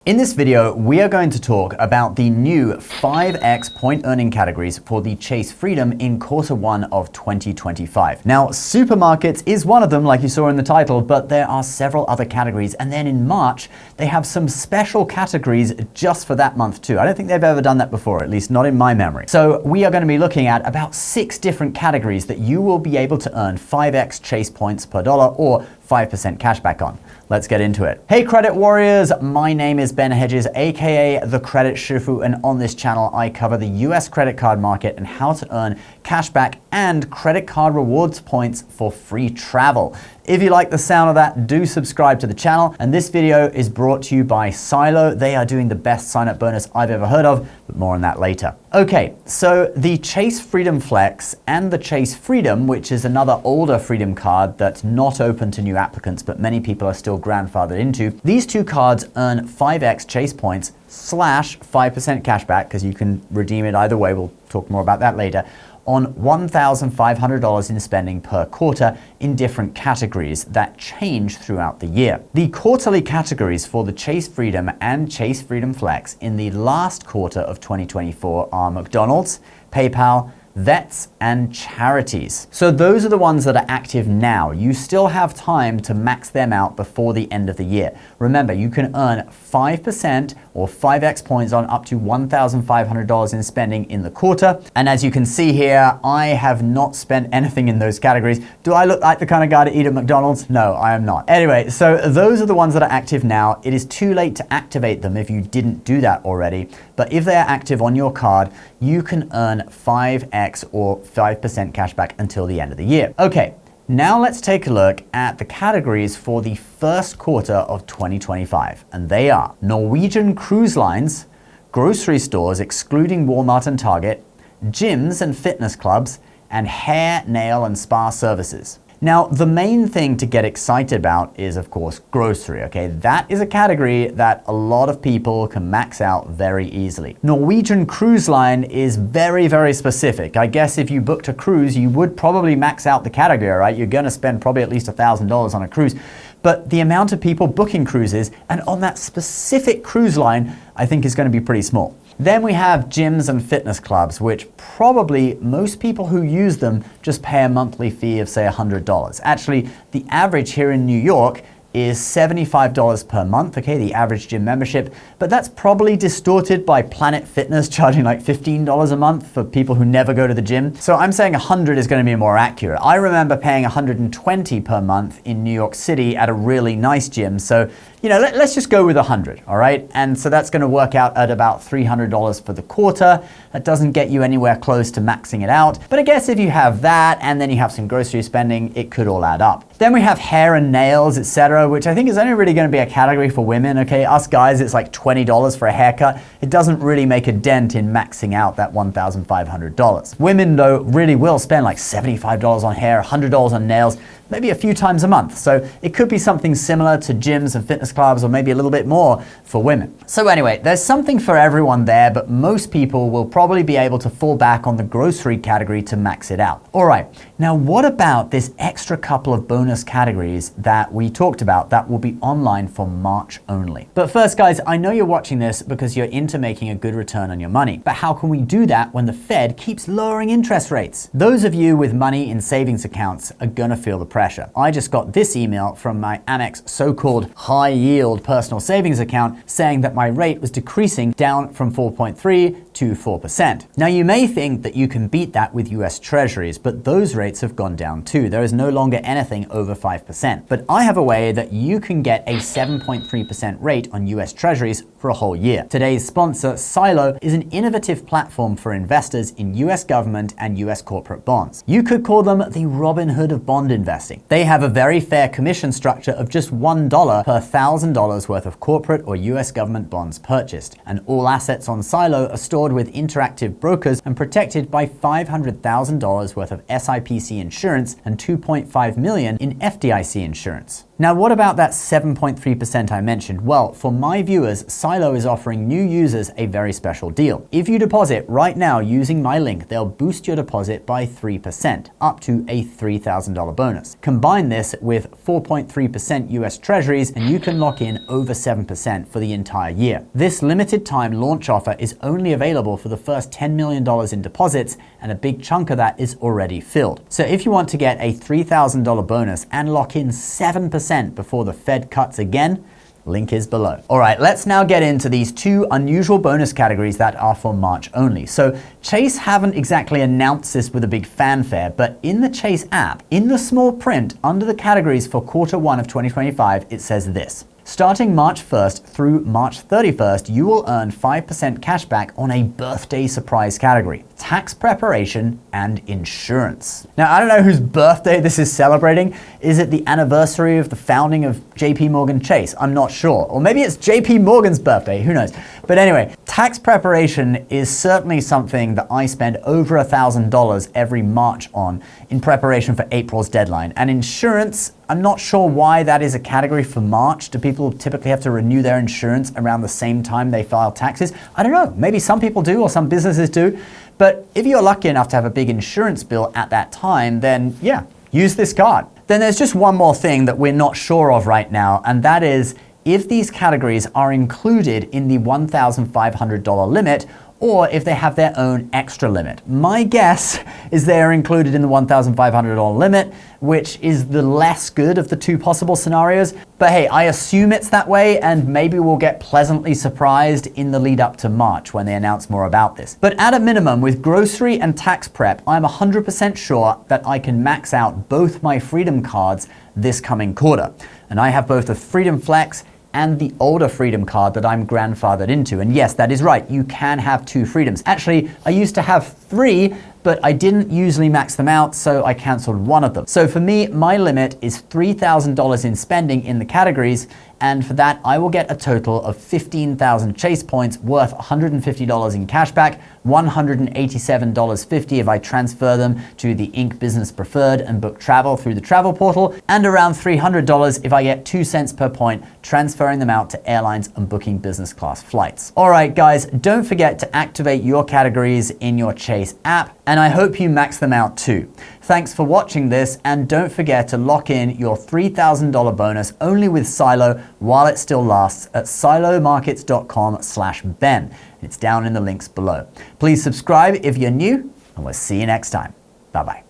In this video, we are going to talk about the new 5x point earning categories for the Chase Freedom in Q1 of 2025. Now, supermarkets is one of them, like you saw in the title, but there are several other categories. And then in March, they have some special categories just for that month too. I don't think they've ever done that before, at least not in my memory. So we are going to be looking at about 6 different categories that you will be able to earn 5x Chase points per dollar or 5% cashback on. Let's get into it. Hey credit warriors, my name is Ben Hedges, aka the Credit Shifu, and on this channel I cover the US credit card market and how to earn cashback and credit card rewards points for free travel. If you like the sound of that, do subscribe to the channel. And this video is brought to you by Silo. They are doing the best sign-up bonus I've ever heard of, but more on that later. Okay, so the Chase Freedom Flex and the Chase Freedom, which is another older Freedom card that's not open to new applicants, but many people are still grandfathered into. These two cards earn 5x Chase points / 5% cashback, because you can redeem it either way. We'll talk more about that later. On $1,500 in spending per quarter in different categories that change throughout the year. The quarterly categories for the Chase Freedom and Chase Freedom Flex in the last quarter of 2024 are McDonald's, PayPal, vets, and charities. So those are the ones that are active now. You still have time to max them out before the end of the year. Remember, you can earn 5% or 5x points on up to $1,500 in spending in the quarter. And as you can see here, I have not spent anything in those categories. Do I look like the kind of guy to eat at McDonald's? No, I am not. Anyway, so those are the ones that are active now. It is too late to activate them if you didn't do that already. But if they are active on your card, you can earn 5x or 5% cashback until the end of the year. Okay, now let's take a look at the categories for the first quarter of 2025. And they are Norwegian Cruise Lines, grocery stores excluding Walmart and Target, gyms and fitness clubs, and hair, nail, and spa services. Now, the main thing to get excited about is, of course, grocery, okay? That is a category that a lot of people can max out very easily. Norwegian Cruise Line is very, very specific. I guess if you booked a cruise, you would probably max out the category, right? You're gonna spend probably at least $1,000 on a cruise. But the amount of people booking cruises and on that specific cruise line, I think is gonna be pretty small. Then we have gyms and fitness clubs, which probably most people who use them just pay a monthly fee of say $100. Actually, the average here in New York is $75 per month, okay, the average gym membership, but that's probably distorted by Planet Fitness charging like $15 a month for people who never go to the gym. So I'm saying 100 is going to be more accurate. I remember paying $120 per month in New York City at a really nice gym. So, you know, let's just go with 100, all right? And so that's going to work out at about $300 for the quarter. That doesn't get you anywhere close to maxing it out. But I guess if you have that and then you have some grocery spending, it could all add up. Then we have hair and nails, etc., which I think is only really going to be a category for women, okay? Us guys, it's like $20 for a haircut. It doesn't really make a dent in maxing out that $1,500. Women, though, really will spend like $75 on hair, $100 on nails, maybe a few times a month. So it could be something similar to gyms and fitness clubs, or maybe a little bit more for women. So anyway, there's something for everyone there, but most people will probably be able to fall back on the grocery category to max it out. All right, now what about this extra couple of bonus categories that we talked about that will be online for March only? But first, guys, I know you're watching this because you're into making a good return on your money. But how can we do that when the Fed keeps lowering interest rates? Those of you with money in savings accounts are gonna feel the pressure. I just got this email from my Amex so-called high yield personal savings account saying that my rate was decreasing down from 4.3 to 4%. Now you may think that you can beat that with US Treasuries, but those rates have gone down too. There is no longer anything over 5%. But I have a way that you can get a 7.3% rate on US Treasuries for a whole year. Today's sponsor, Silo, is an innovative platform for investors in US government and US corporate bonds. You could call them the Robin Hood of bond investing. They have a very fair commission structure of just $1 per $1,000 worth of corporate or US government bonds purchased. And all assets on Silo are stored with interactive brokers and protected by $500,000 worth of SIPC insurance and $2.5 million in FDIC insurance. Now, what about that 7.3% I mentioned? Well, for my viewers, Silo is offering new users a very special deal. If you deposit right now using my link, they'll boost your deposit by 3%, up to a $3,000 bonus. Combine this with 4.3% US Treasuries, and you can lock in over 7% for the entire year. This limited time launch offer is only available for the first $10 million in deposits, and a big chunk of that is already filled. So if you want to get a $3,000 bonus and lock in 7% before the Fed cuts again, link is below. All right, let's now get into these two unusual bonus categories that are for March only. So Chase haven't exactly announced this with a big fanfare, but in the Chase app, in the small print under the categories for Q1 of 2025, it says this: starting March 1st through March 31st, you will earn 5% cashback on a birthday surprise category, tax preparation and insurance. Now, I don't know whose birthday this is celebrating. Is it the anniversary of the founding of JP Morgan Chase? I'm not sure. Or maybe it's JP Morgan's birthday, who knows? But anyway, tax preparation is certainly something that I spend over $1,000 every March on in preparation for April's deadline. And insurance, I'm not sure why that is a category for March. Do people typically have to renew their insurance around the same time they file taxes? I don't know. Maybe some people do, or some businesses do. But if you're lucky enough to have a big insurance bill at that time, then yeah, use this card. Then there's just one more thing that we're not sure of right now, and that is if these categories are included in the $1,500 limit, or if they have their own extra limit. My guess is they are included in the $1,500 limit, which is the less good of the two possible scenarios. But hey, I assume it's that way, and maybe we'll get pleasantly surprised in the lead up to March when they announce more about this. But at a minimum, with grocery and tax prep, I'm 100% sure that I can max out both my Freedom cards this coming quarter. And I have both the Freedom Flex and the older Freedom card that I'm grandfathered into. And yes, that is right, you can have two Freedoms. Actually, I used to have three, but I didn't usually max them out, so I canceled one of them. So for me, my limit is $3,000 in spending in the categories, and for that, I will get a total of 15,000 Chase points worth $150 in cashback, $187.50 if I transfer them to the Inc. Business Preferred and book travel through the travel portal, and around $300 if I get 2 cents per point transferring them out to airlines and booking business class flights. All right, guys, don't forget to activate your categories in your Chase app, and I hope you max them out too. Thanks for watching this, and don't forget to lock in your $3,000 bonus only with Silo while it still lasts at silomarkets.com/Ben. It's down in the links below. Please subscribe if you're new, and we'll see you next time. Bye-bye.